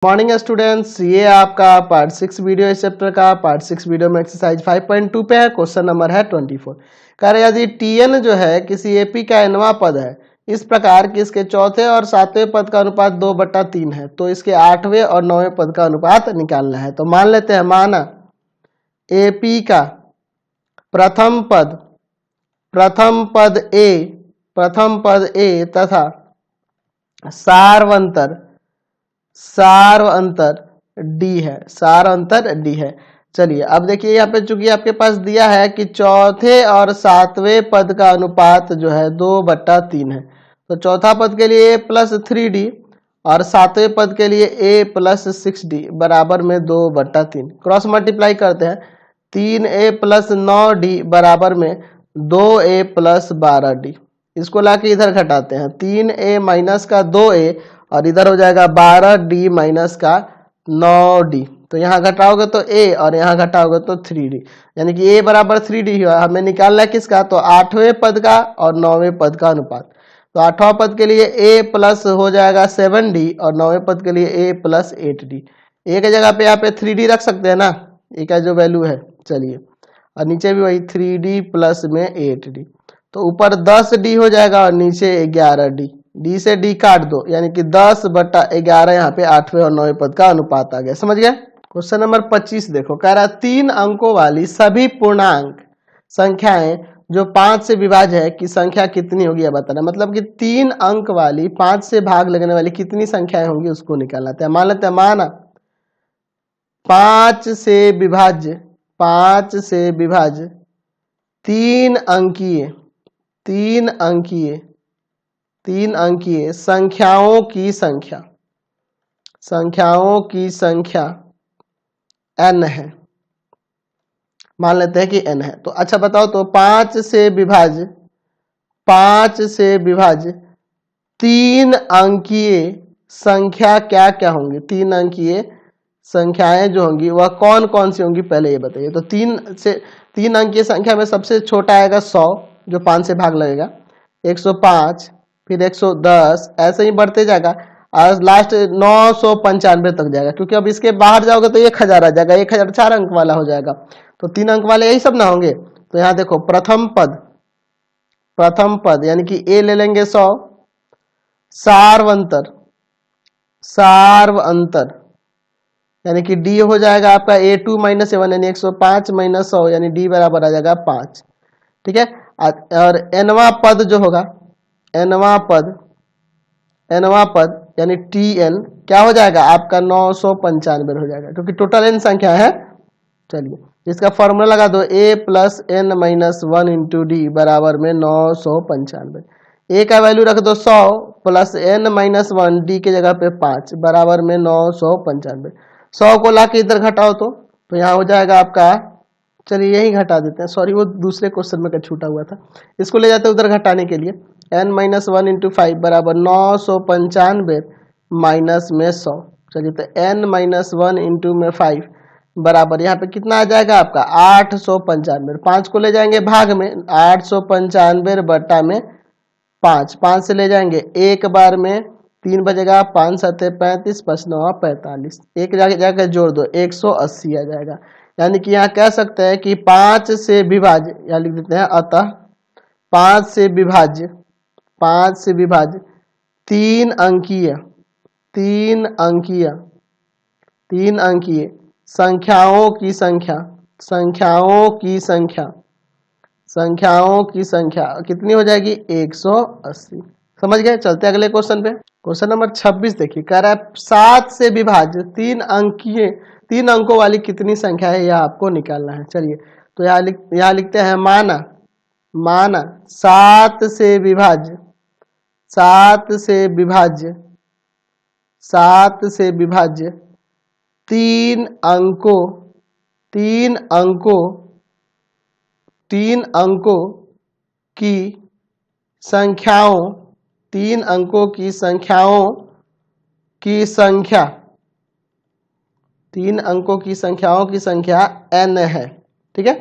Morning students, ये आपका part 6 video इस चैप्टर का पार्ट 6 वीडियो में एक्सरसाइज 5.2 पे है। क्वेश्चन नंबर है 24। कह रहे यदि Tn जो है किसी एपी का nवां पद है इस प्रकार कि इसके चौथे और सातवें पद का अनुपात 2/3 है, तो इसके 8वें और 9वें पद का अनुपात निकालना है। तो मान लेते हैं, माना एपी का प्रथम पद ए तथा सार्व अंतर डी है। चलिए अब देखिए यहाँ पे चूंकि आपके पास दिया है कि चौथे और सातवें पद का अनुपात जो है 2/3 है, तो चौथा पद के लिए a प्लस 3d और सातवें पद के लिए a प्लस 6d बराबर में 2/3। क्रॉस मल्टीप्लाई करते हैं, 3a प्लस 9d बराबर में 2a प्लस 12d। इसको लाके इधर घटाते हैं, 3a माइनस का 2a और इधर हो जाएगा 12d माइनस का 9d। तो यहाँ घटाओगे तो a और यहाँ घटाओगे तो 3d, यानी कि a बराबर 3d हुआ। हमें निकालना है किसका, तो 8वें पद का और 9वें पद का अनुपात। तो 8वां पद के लिए a प्लस हो जाएगा 7d और 9वें पद के लिए a प्लस 8d। a की जगह पे यहाँ पे 3d रख सकते हैं ना, a का जो वैल्यू है। चलिए, और नीचे भी वही 3d प्लस में 8d, तो ऊपर 10d हो जाएगा और नीचे 11d। डी से डी काट दो, यानी कि 10/11 यहाँ पे 8वें और 9वें पद का अनुपात आ गया। समझ गए। क्वेश्चन नंबर 25 देखो, कह रहा है 3 अंकों वाली सभी पूर्णांक संख्याएं जो 5 से विभाज्य है की संख्या कितनी होगी यह बताना। मतलब कि 3 अंक वाली 5 से भाग लगने वाली कितनी संख्याएं होंगी उसको निकालना है। मान लेते हैं, माना 5 से विभाज्य 3 अंकीय संख्याओं की संख्या n है। मान लेते हैं कि n है। तो अच्छा बताओ, तो 5 से विभाज्य 3 अंकीय संख्या क्या क्या होंगी। 3 अंकीय संख्याएं जो होंगी वह कौन कौन सी होंगी, पहले ये बताइए। तो 3 अंकीय संख्या में सबसे छोटा आएगा 100, जो 5 से भाग लगेगा, 105, फिर 110, ऐसे ही बढ़ते जाएगा और लास्ट 995 तक जाएगा। क्योंकि अब इसके बाहर जाओगे तो 1000 आ जाएगा, 1000 4 अंक वाला हो जाएगा। तो 3 अंक वाले यही सब ना होंगे। तो यहाँ देखो, प्रथम पद यानी कि a ले लेंगे 100, सार्व अंतर यानी कि d हो जाएगा आपका a2 माइनस a1 यानी 105 माइनस 100 यानी d बराबर आ जाएगा 5। ठीक है। और nवां पद जो होगा, nवां पद यानी tn क्या हो जाएगा आपका 995 हो जाएगा, क्योंकि टोटल n संख्या है। चलिए, इसका फॉर्मूला लगा दो, a plus n minus 1 into D बराबर में 995। a का वैल्यू रख दो 100 प्लस n माइनस 1 डी के जगह पे 5 बराबर में 995। 100 को ला के इधर घटाओ तो यहाँ हो जाएगा आपका, चलिए यही घटा देते हैं, सॉरी वो दूसरे क्वेश्चन में छूटा हुआ था, इसको ले जाते हैं उधर घटाने के लिए। n माइनस 1 इंटू 5 बराबर 995 माइनस में 100। चलिए, तो n माइनस 1 इंटू में 5 बराबर यहाँ पे कितना आ जाएगा आपका 895। 5 को ले जाएंगे भाग में, 895 बटा में 5 से ले जाएंगे एक बार में 3 बजेगा, 5 7 35, 5 9 45, एक जाकर जोड़ दो 180 आ जाएगा। यानी कि यहाँ कह सकते हैं कि 5 से विभाज्य, यहाँ लिख देते हैं, अतः 5 से विभाज्य 3 अंकीय संख्याओं की संख्या कितनी हो जाएगी 180। समझ गए। चलते अगले क्वेश्चन पे। क्वेश्चन नंबर 26 देखिए, कह रहा है 7 से विभाज्य 3 अंकों वाली कितनी संख्या है, यह आपको निकालना है। चलिए, तो यहाँ लिखते हैं, माना 7 से विभाज्य 3 अंकों की संख्याओं की संख्या n है। ठीक है।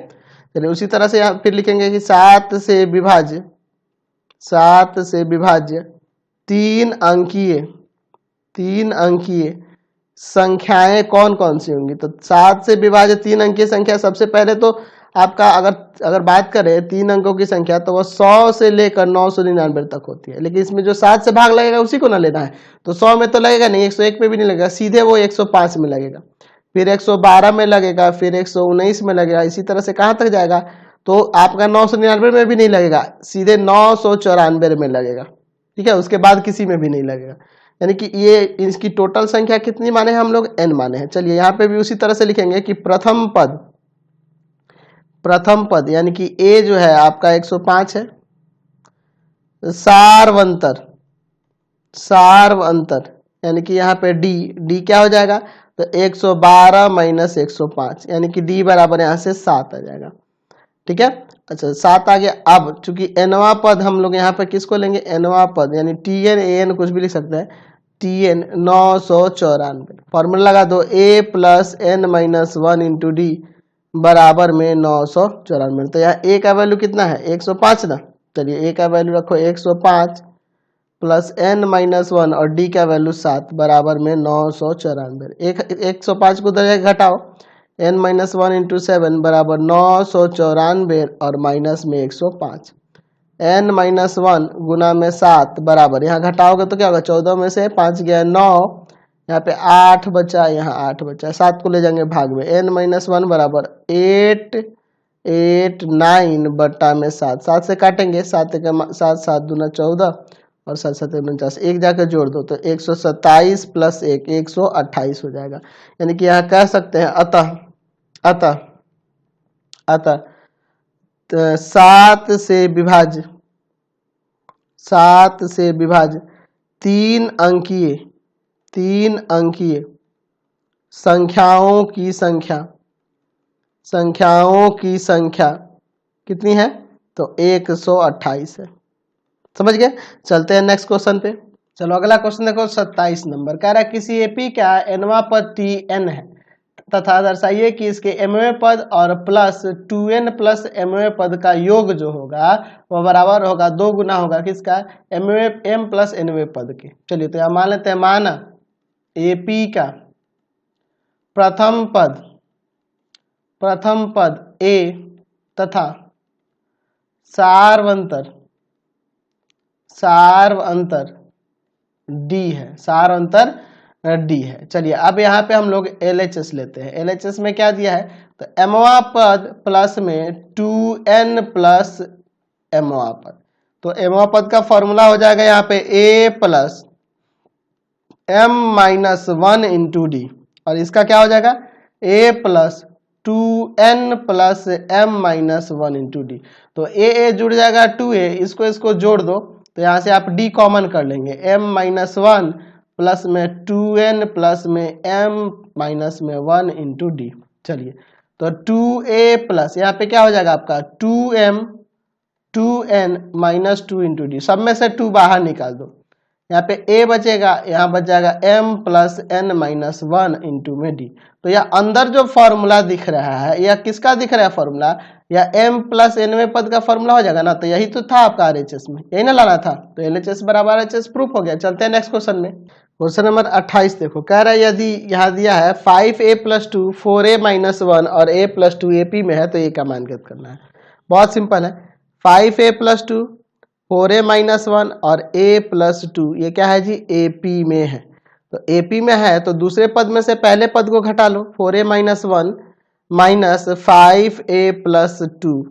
चलिए, उसी तरह से यहाँ फिर लिखेंगे कि 7 से विभाज्य 3 अंकीय संख्याएं कौन कौन सी होंगी। तो 7 से विभाजित 3 अंकीय संख्या सबसे पहले तो आपका अगर बात करें 3 अंकों की संख्या तो वो 100 से लेकर 999 तक होती है, लेकिन इसमें जो 7 से भाग लगेगा उसी को ना लेना है। तो 100 में तो लगेगा नहीं, 101 में भी नहीं लगेगा, सीधे वो 105 में लगेगा, फिर 112 में लगेगा, फिर 119 में लगेगा, इसी तरह से कहाँ तक जाएगा। तो आपका 999 में भी नहीं लगेगा, सीधे 994 में लगेगा। ठीक है, उसके बाद किसी में भी नहीं लगेगा। यानी कि ये इसकी टोटल संख्या कितनी माने हैं हम लोग, n माने हैं। चलिए यहाँ पे भी उसी तरह से लिखेंगे कि प्रथम पद यानी कि a जो है आपका 105 है। सार्वंतर यानी कि यहाँ पे d क्या हो जाएगा, तो 112 माइनस 105 यानी कि d बराबर यहाँ से 7 आ जाएगा। ठीक है, अच्छा 7 आ गया। अब चूंकि nवां पद हम लोग यहाँ पे किसको लेंगे, nवां पद यानी tn an कुछ भी लिख सकते हैं, tn 994। फॉर्मूला लगा दो, a plus n minus 1 into D बराबर में 994। तो यहाँ a का वैल्यू कितना है, 105 ना। चलिए a का वैल्यू रखो 105 प्लस n माइनस 1 और d का वैल्यू 7 बराबर में 994। 105 को दर घटाओ, n माइनस 1 इंटू 7 बराबर 994 और माइनस में 105। n माइनस 1 गुना में 7 बराबर, यहाँ घटाओगे तो क्या होगा, 14 में से 5 गया 9, यहाँ पे 8 बचा, यहाँ 8 बचा, 7 को ले जाएंगे भाग में, n माइनस 1 बराबर 889 बटा में 7, 7 से काटेंगे, 7 7 दूना 14 और 7 7 49, एक जाकर जोड़ दो तो 127 प्लस 1 128 हो जाएगा। यानी कि यहाँ कह सकते हैं अतः 7 से विभाज्य 3 अंकीय संख्याओं की संख्या कितनी है, तो 128 है। समझ गए। चलते हैं नेक्स्ट क्वेश्चन पे। चलो अगला क्वेश्चन देखो 27 नंबर, कह रहा है किसी एपी का nवां पद tn है तथा दर्शाइए कि इसके mवें पद और प्लस 2n प्लस mवें पद का योग जो होगा वह बराबर होगा 2 गुना होगा किसका, m प्लस nवें पद के। चलिए तो यहाँ मान लेते हैं, माना एपी का प्रथम पद a तथा सार्वंतर d है, सार्वंतर d है। चलिए अब यहाँ पे हम लोग LHS लेते हैं। LHS में क्या दिया है, तो mवां पद प्लस में 2n प्लस mवां पद। तो mवां पद का फॉर्मूला हो जाएगा यहाँ पे a plus m minus 1 into D, और इसका क्या हो जाएगा a plus 2n plus m minus 1 into D. तो a जुड़ जाएगा 2a, इसको जोड़ दो तो यहाँ से आप d कॉमन कर लेंगे, m माइनस 1 प्लस में 2n प्लस में m माइनस में 1 इंटू डी। चलिए तो 2a प्लस यहाँ पे क्या हो जाएगा आपका 2n माइनस 2 इंटू डी, सब में से 2 बाहर निकाल दो, यहाँ पे a बचेगा, यहाँ बच जाएगा m plus n minus 1 into में d। तो यह अंदर जो फॉर्मूला दिख रहा है यह किसका दिख रहा है फॉर्मूला, या m प्लस nवें पद का फॉर्मूला हो जाएगा ना। तो यही तो था आपका RHS में, यही ना लाना था। तो LHS बराबर RHS प्रूफ हो गया। चलते हैं नेक्स्ट क्वेश्चन में। क्वेश्चन नंबर 28 देखो, कह रहा है यदि यहाँ दिया है 5a प्लस 2 4a माइनस 1 और a प्लस 2 AP में है तो a का मान ज्ञात करना है। बहुत सिंपल है, 5a प्लस 2 4a माइनस 1 और a प्लस 2 ये क्या है जी, AP में है। तो AP में है तो दूसरे पद में से पहले पद को घटा लो, 4a minus 1 minus 5a plus 2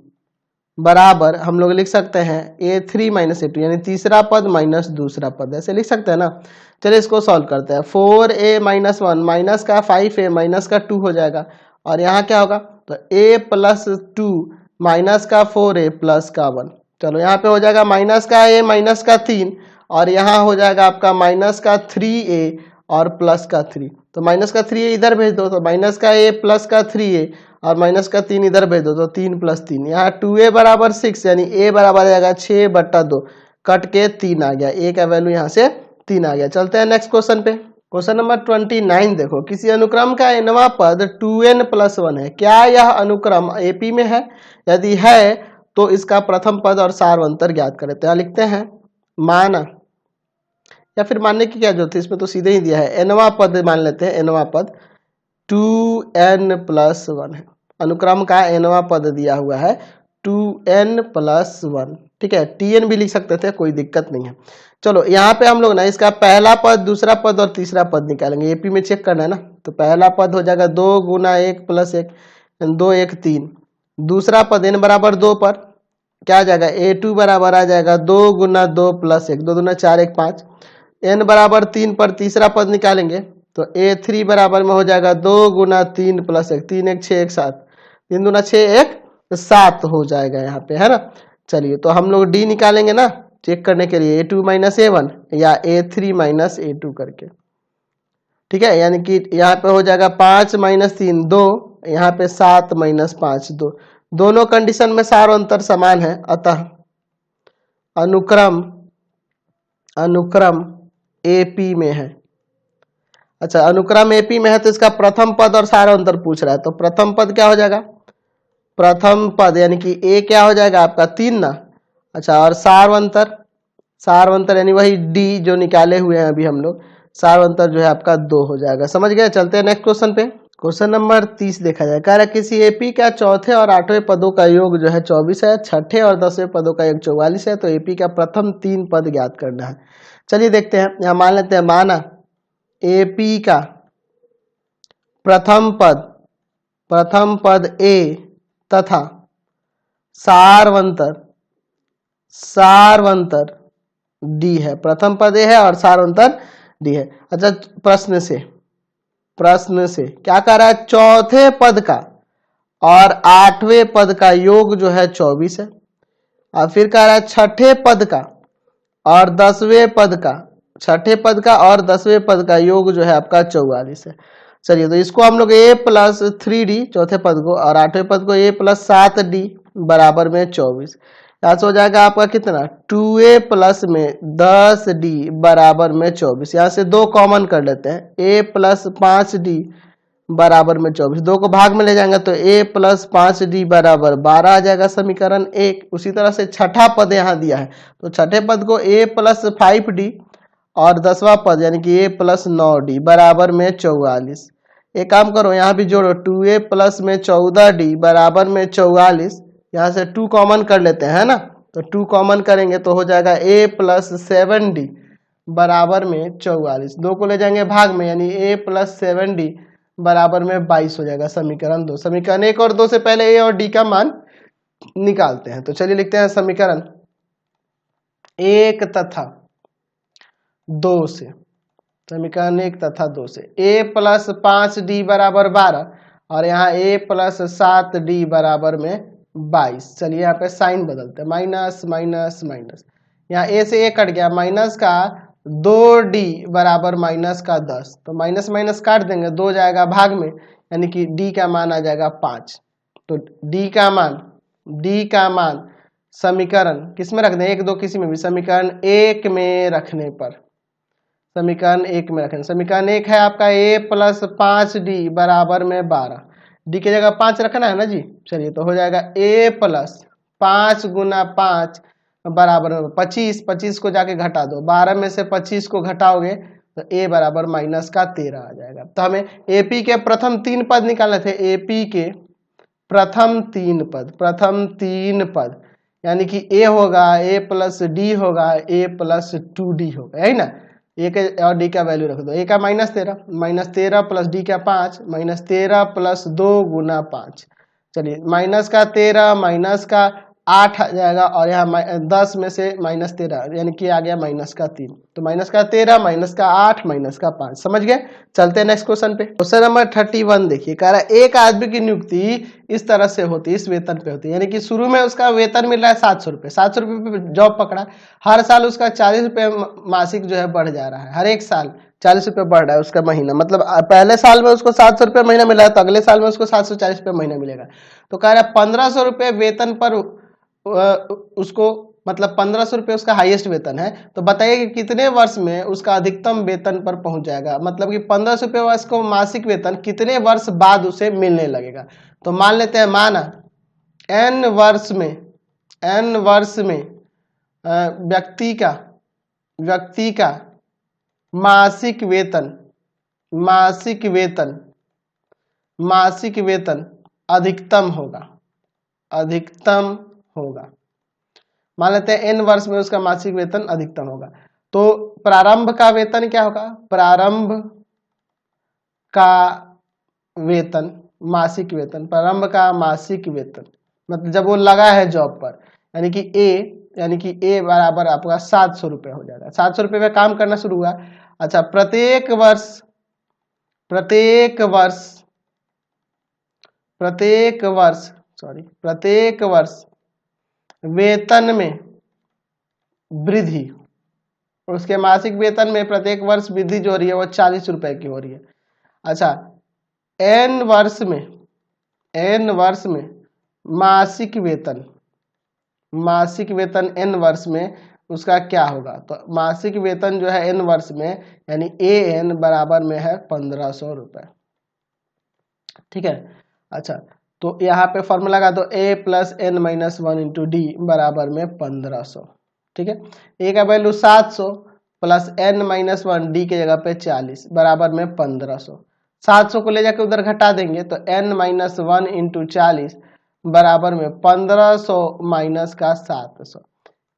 बराबर हम लोग लिख सकते हैं a3 माइनस a2, यानी तीसरा पद माइनस दूसरा पद, ऐसे लिख सकते हैं ना। चलिए इसको सॉल्व करते हैं। 4a माइनस 1 माइनस का 5a माइनस का 2 हो जाएगा, और यहाँ क्या होगा, तो a प्लस 2 माइनस का 4a प्लस का 1। चलो यहाँ पे हो जाएगा माइनस का a माइनस का 3, और यहाँ हो जाएगा आपका माइनस का 3a और प्लस का 3। तो माइनस का 3a इधर भेज दो, तो माइनस का a प्लस का 3a और माइनस का 3 इधर भेज दो, तो 3 प्लस 3, यहाँ 2a बराबर 6, यानी a बराबर आ जाएगा 6/2, कट के 3 आ गया, a का वैल्यू यहाँ से 3 आ गया। चलते हैं नेक्स्ट क्वेश्चन पे। क्वेश्चन नंबर 29 देखो, किसी अनुक्रम का nवां पद 2n प्लस 1 है, क्या यह अनुक्रम AP में है, यदि है तो इसका प्रथम पद और सार्वंतर ज्ञात करें। तो यहाँ लिखते हैं, माना या फिर मानने की क्या जरूरत है, इसमें तो सीधे ही दिया है। एनवा पद मान लेते हैं, एनवा पद 2n+1 है। अनुक्रम का एनवा पद दिया हुआ है 2n+1, ठीक है। tn भी लिख सकते थे, कोई दिक्कत नहीं है। चलो यहाँ पे हम लोग ना इसका पहला पद, दूसरा पद और तीसरा पद निकालेंगे। एपी में चेक करना है ना, तो पहला पद हो जाएगा 2 गुना 1 + 1, 2 1 3। दूसरा पद n बराबर 2 पर क्या आ जाएगा, a2 बराबर आ जाएगा 2 गुना 2 + 1, 2 दूना 4 1 5। n बराबर 3 पर तीसरा पद निकालेंगे तो a3 बराबर में हो जाएगा 2 गुना 3 + 1, 3 1 6 1 7, 3 दूना 6 1 7 हो जाएगा यहाँ पे, है ना। चलिए तो हम लोग d निकालेंगे ना चेक करने के लिए, a2 - a1 या a3 - a2 करके, ठीक है। यानी कि यहाँ पे हो जाएगा 5 - 3 2, यहाँ पे 7 - 5 2। दोनों कंडीशन में सार अंतर समान है, अतः अनुक्रम एपी में है। अच्छा, अनुक्रम एपी में है तो इसका प्रथम पद और सार अंतर पूछ रहा है, तो प्रथम पद क्या हो जाएगा, प्रथम पद यानी कि ए क्या हो जाएगा आपका 3 ना। अच्छा, और सारवंतर यानी वही डी जो निकाले हुए हैं अभी हम लोग, सारवंतर जो है आपका 2 हो जाएगा। समझ गए। चलते हैं नेक्स्ट क्वेश्चन पे। क्वेश्चन नंबर 30 देखा जाए। कह रहा है किसी एपी का चौथे और 8वें पदों का योग जो है 24 है, छठे और 10वें पदों का योग 44 है, तो एपी का प्रथम 3 पद ज्ञात करना है। चलिए देखते हैं। यहाँ मान लेते हैं, माना एपी का प्रथम पद ए तथा सारवंतर डी है। प्रथम पद ए है और सारवंतर डी है। अच्छा, प्रश्न से क्या कह रहा है, चौथे पद का और 8वें पद का योग जो है 24 है, और फिर कह रहा है छठे पद का और 10वें पद का योग जो है आपका 44 है। चलिए तो इसको हम लोग a + 3d चौथे पद को और 8वें पद को a + 7d बराबर में 24, यहाँ से हो जाएगा आपका कितना 2a + में 10d बराबर में 24। यहाँ से 2 कॉमन कर लेते हैं, a + 5d बराबर में 24, 2 को भाग में ले जाएंगे तो a + 5d बराबर 12 आ जाएगा, समीकरण 1। उसी तरह से छठा पद यहाँ दिया है तो छठे पद को a + 5d और 10वां पद यानी कि a + 9d बराबर में 44। एक काम करो, यहाँ भी जोड़ो, 2a + में 14d बराबर में 44, यहाँ से 2 कॉमन कर लेते हैं, है ना। तो 2 कॉमन करेंगे तो हो जाएगा a + 7d बराबर में 44, 2 को ले जाएंगे भाग में यानी a + 7d बराबर में 22 हो जाएगा, समीकरण 2। समीकरण 1 और 2 से पहले a और d का मान निकालते हैं। तो चलिए लिखते हैं समीकरण 1 तथा 2 से, समीकरण 1 तथा 2 से a + 5d बराबर 12 और यहाँ a + 7d बराबर में 22। चलिए यहाँ पे साइन बदलते हैं, माइनस माइनस माइनस, यहाँ a से a कट गया, माइनस का 2d बराबर माइनस का 10, तो माइनस माइनस काट देंगे, 2 जाएगा भाग में यानी कि d का मान आ जाएगा 5। तो d का मान समीकरण किस में रख दें, 1 2 किसी में भी, समीकरण 1 में रखने पर, समीकरण 1 में रखें। समीकरण 1 है आपका a + 5d बराबर में 12, d की जगह 5 रखना है ना जी। चलिए तो हो जाएगा a + 5 गुना 5 बराबर में 25, 25 को जाके घटा दो, 12 में से 25 को घटाओगे तो a बराबर -13 आ जाएगा। तो हमें AP के प्रथम 3 पद निकालने थे, AP के प्रथम 3 पद यानी कि a होगा, a + d होगा, a + 2d होगा, है ना। a के और d का वैल्यू रख दो, a का -13 + d का 5, -13 + 2 गुना 5। चलिए -13 का 8 आ जाएगा और यहाँ 10 में से -13 यानी कि आ गया -3, तो -13 -8 -5। समझ गए। चलते हैं नेक्स्ट क्वेश्चन पे। क्वेश्चन नंबर 31 देखिए, कह रहा है एक आदमी की नियुक्ति इस तरह से होती है, इस वेतन पे होती है, यानी कि शुरू में उसका वेतन मिल रहा है 700 रुपये, 700 रुपये पे जॉब पकड़ा, हर साल उसका 40 रुपये मासिक जो है बढ़ जा रहा है, हर एक साल 40 रुपये बढ़ रहा है उसका महीना, मतलब पहले साल में उसको 700 रुपये महीना मिला है तो अगले साल में उसको 740 रुपये महीना मिलेगा। तो कह रहा है 1500 रुपये वेतन पर उसको, मतलब 1500 रुपये उसका हाईएस्ट वेतन है, तो बताइए कि कितने वर्ष में उसका अधिकतम वेतन पर पहुंच जाएगा, मतलब कि 1500 रुपये वर्ष को मासिक वेतन कितने वर्ष बाद उसे मिलने लगेगा। तो मान लेते हैं, माना n वर्ष में व्यक्ति का मासिक वेतन, मासिक वेतन, मासिक वेतन अधिकतम होगा, अधिकतम होगा। मान लेते हैं n वर्ष में उसका मासिक वेतन अधिकतम होगा। तो प्रारंभ का वेतन क्या होगा? प्रारंभ का वेतन, मासिक वेतन, प्रारंभ का मासिक वेतन मतलब जब वो लगा है जॉब पर, यानी कि ए बराबर आपका 700 रुपये हो जाएगा। 700 रुपये में काम करना शुरू हुआ। अच्छा, प्रत्येक वर्ष, प्रत्येक वर्ष, प्रत्येक वर्ष, सॉरी, प्रत्येक वर्ष वेतन में वृद्धि, और उसके मासिक वेतन में प्रत्येक वर्ष वृद्धि जो हो रही है वो 40 रुपए की हो रही है। अच्छा, n वर्ष में, n वर्ष में मासिक वेतन, मासिक वेतन n वर्ष में उसका क्या होगा? तो मासिक वेतन जो है n वर्ष में, यानी an बराबर में है 1500 रुपए। ठीक है। अच्छा, तो यहाँ पे फॉर्मूला लगा दो, a plus n minus 1 into D बराबर में 1500। ठीक है, a का value 700 plus n minus 1 D के जगह पे 40 बराबर में 1500। 700 को ले जाके उधर घटा देंगे तो n माइनस 1 इंटू 40 बराबर में 1500 माइनस का 700।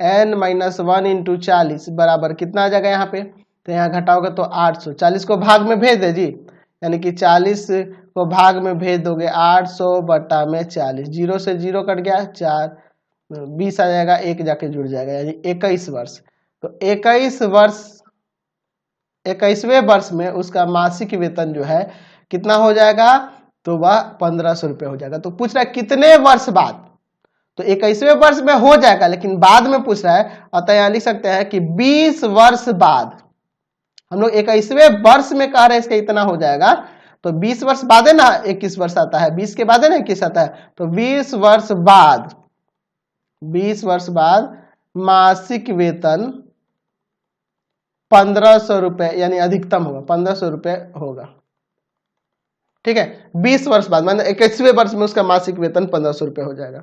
n माइनस 1 इंटू 40 बराबर कितना आ जाएगा यहाँ पे? तो यहाँ घटाओगे तो 800। 40 को भाग में भेज दे जी, यानी कि 40 को भाग में भेज दोगे 800 बटा में 40, 0 से 0 कट गया, 4 20 आ जाएगा, एक जाके जुड़ जाएगा, यानी 21 वर्ष। तो 21 वर्ष, 21वें वर्ष में उसका मासिक वेतन जो है कितना हो जाएगा? तो वह 1500 रुपये हो जाएगा। तो पूछ रहा है कितने वर्ष बाद? तो 21वें वर्ष में हो जाएगा, लेकिन बाद में पूछ रहा है, अतः यहाँ लिख सकते हैं कि 20 वर्ष बाद। हम लोग 21वें वर्ष में कह रहे हैं इसका इतना हो जाएगा, तो 20 वर्ष बाद है ना 21 वर्ष आता है, 20 के बाद है ना 21 आता है, तो 20 वर्ष बाद, 20 वर्ष बाद मासिक वेतन 1500 रुपए यानी अधिकतम होगा, 1500 रुपए होगा। ठीक है, 20 वर्ष बाद माने 21वें वर्ष में उसका मासिक वेतन 1500 रुपए हो जाएगा।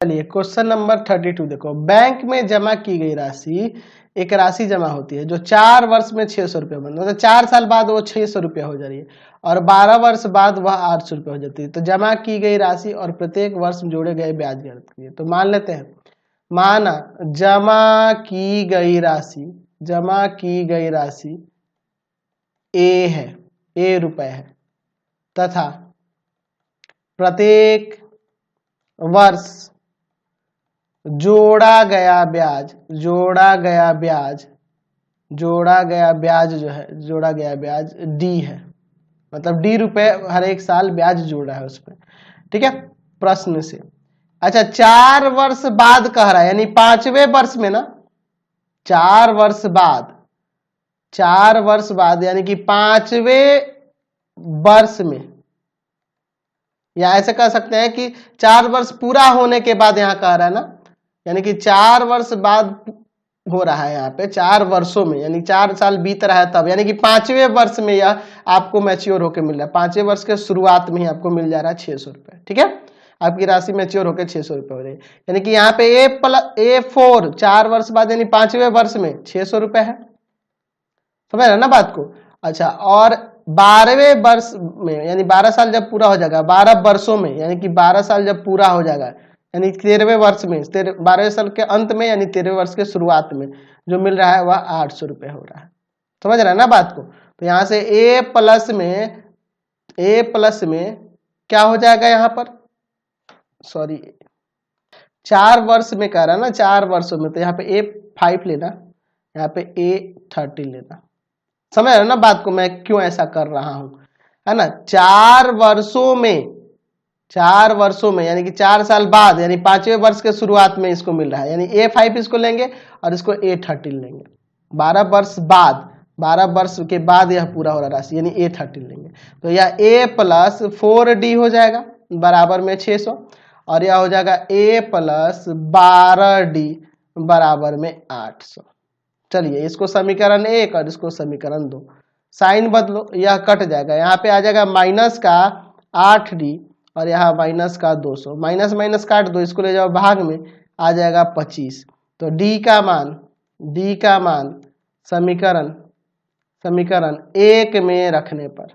चलिए क्वेश्चन नंबर 32 देखो, बैंक में जमा की गई राशि, एक राशि जमा होती है जो 4 वर्ष में 600 रुपये बन, मतलब 4 साल बाद वो 600 रुपये हो जा रही है और 12 वर्ष बाद वह 800 रुपये हो जाती है। तो जमा की गई राशि और प्रत्येक वर्ष में जोड़े गए ब्याज ज्ञात कीजिए। तो मान लेते हैं, माना जमा की गई राशि, जमा की गई राशि ए है, ए रुपए है, तथा प्रत्येक वर्ष जोड़ा गया ब्याज, जोड़ा गया ब्याज, जोड़ा गया ब्याज जो है, जोड़ा गया ब्याज डी है, मतलब डी रुपए हर एक साल ब्याज जोड़ रहा है उसमें। ठीक है, प्रश्न से। अच्छा, 4 वर्ष बाद कह रहा है, यानी 5वें वर्ष में ना, 4 वर्ष बाद, 4 वर्ष बाद यानी कि 5वें वर्ष में, या ऐसे कह सकते हैं कि 4 वर्ष पूरा होने के बाद यहाँ कह रहा है ना, यानी कि 4 वर्ष बाद हो रहा है यहाँ पे, 4 वर्षों में, यानी 4 साल बीत रहा है तब, यानी कि 5वें वर्ष में यह आपको मैच्योर होकर मिल रहा है। 5वें वर्ष के शुरुआत में ही आपको मिल जा रहा है 600 रुपये। ठीक है, आपकी राशि मैच्योर होकर 600 रुपये हो रही है, यानी कि यहाँ पे A4 4 वर्ष बाद यानी 5वें वर्ष में 600 रुपये है। समझ रहे ना बात को? अच्छा, और 12वें वर्ष में यानी 12 साल जब पूरा हो जाएगा, 12 वर्षों में यानी कि 12 साल जब पूरा हो जाएगा, यानी 13वें वर्ष में, 12वें साल के अंत में यानी 13वें वर्ष के शुरुआत में जो मिल रहा है वह 800 रुपये हो रहा है। समझ रहा है ना बात को? तो यहाँ से A प्लस में क्या हो जाएगा यहाँ पर, सॉरी 4 वर्ष में कह रहा है ना, 4 वर्षों में, तो यहाँ पे A5 लेना, यहाँ पे A30 लेना। समझ रहे हो ना बात को, मैं क्यों ऐसा कर रहा हूं, है ना? 4 वर्षों में, 4 वर्षों में यानी कि 4 साल बाद, यानी 5वें वर्ष के शुरुआत में इसको मिल रहा है, यानी A5 इसको लेंगे और इसको A30 लेंगे। 12 वर्ष बाद, 12 वर्ष के बाद यह पूरा हो रहा राशि, यानी A30 लेंगे। तो यह A प्लस 4D हो जाएगा बराबर में 600, और यह हो जाएगा A प्लस 12D बराबर में 800। चलिए इसको समीकरण 1 और इसको समीकरण 2, साइन बदलो, यह कट जाएगा, यहाँ पे आ जाएगा माइनस का 8D और यहाँ माइनस का 200, माइनस माइनस काट दो, इसको ले जाओ भाग में, आ जाएगा 25। तो D का मान समीकरण समीकरण 1 में रखने पर,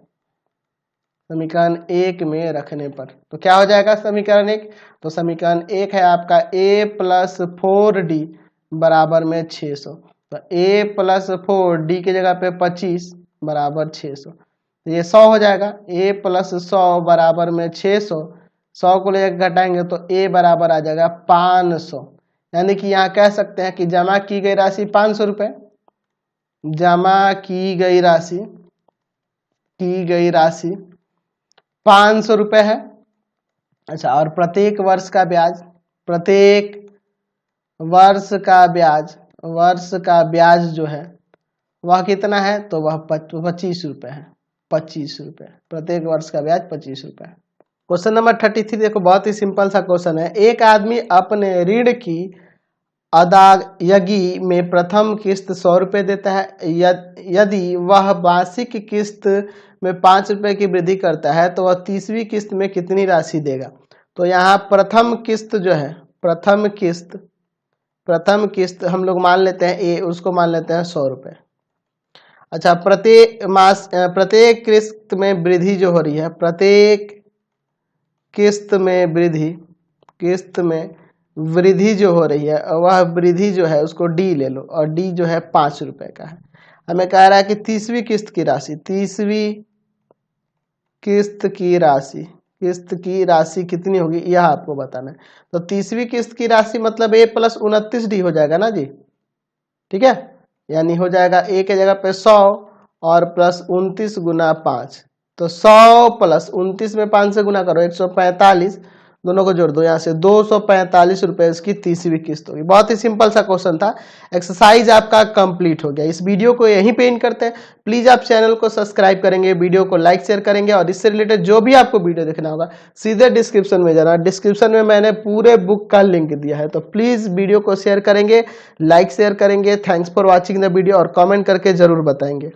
समीकरण 1 में रखने पर तो क्या हो जाएगा समीकरण 1? तो समीकरण 1 है आपका a प्लस 4d बराबर में 600। तो a प्लस 4d की जगह पे 25 बराबर 600, तो ये 100 हो जाएगा। a प्लस 100 बराबर में 600, 100 को लेकर घटाएंगे तो a बराबर आ जाएगा 500। यानी कि यहाँ कह सकते हैं कि जमा की गई राशि 500 रुपये, जमा की गई राशि 500 रुपये है। अच्छा, और प्रत्येक वर्ष का ब्याज, प्रत्येक वर्ष का ब्याज जो है वह कितना है? तो वह 25 रुपये है, 25 रुपये। प्रत्येक वर्ष का ब्याज 25 रुपये है। क्वेश्चन नंबर 33 देखो, बहुत ही सिंपल सा क्वेश्चन है। एक आदमी अपने ऋण की अदायगी में प्रथम किस्त 100 रुपये देता है। यदि वह मासिक किस्त में 5 रुपये की वृद्धि करता है तो वह 30वीं किस्त में कितनी राशि देगा? तो यहाँ प्रथम किस्त जो है, प्रथम किस्त हम लोग मान लेते हैं ए, उसको मान लेते हैं 100 रुपये। अच्छा, प्रत्येक किस्त में वृद्धि जो हो रही है, प्रत्येक किस्त में वृद्धि जो हो रही है वह वृद्धि जो है उसको डी ले लो, और डी जो है 5 रुपये का है। हमें कह रहा है कि 30वीं किस्त की राशि, 30वीं किस्त की राशि कितनी होगी यह आपको बताना है। तो 30वीं किस्त की राशि मतलब a प्लस 29d हो जाएगा ना जी, ठीक है। यानी हो जाएगा a के जगह पे 100 और प्लस 29 गुना 5, तो 100 प्लस 29 में 5 से गुना करो 145, दोनों को जोड़ दो, यहाँ से 245 रुपए इसकी 30वीं किस्त होगी। बहुत ही सिंपल सा क्वेश्चन था। एक्सरसाइज आपका कंप्लीट हो गया। इस वीडियो को यहीं पे एंड करते हैं। प्लीज आप चैनल को सब्सक्राइब करेंगे, वीडियो को लाइक शेयर करेंगे, और इससे रिलेटेड जो भी आपको वीडियो देखना होगा सीधे डिस्क्रिप्शन में जाना। डिस्क्रिप्शन में मैंने पूरे बुक का लिंक दिया है, तो प्लीज वीडियो को शेयर करेंगे, लाइक शेयर करेंगे। Thanks for watching the video, और कॉमेंट करके जरूर बताएंगे।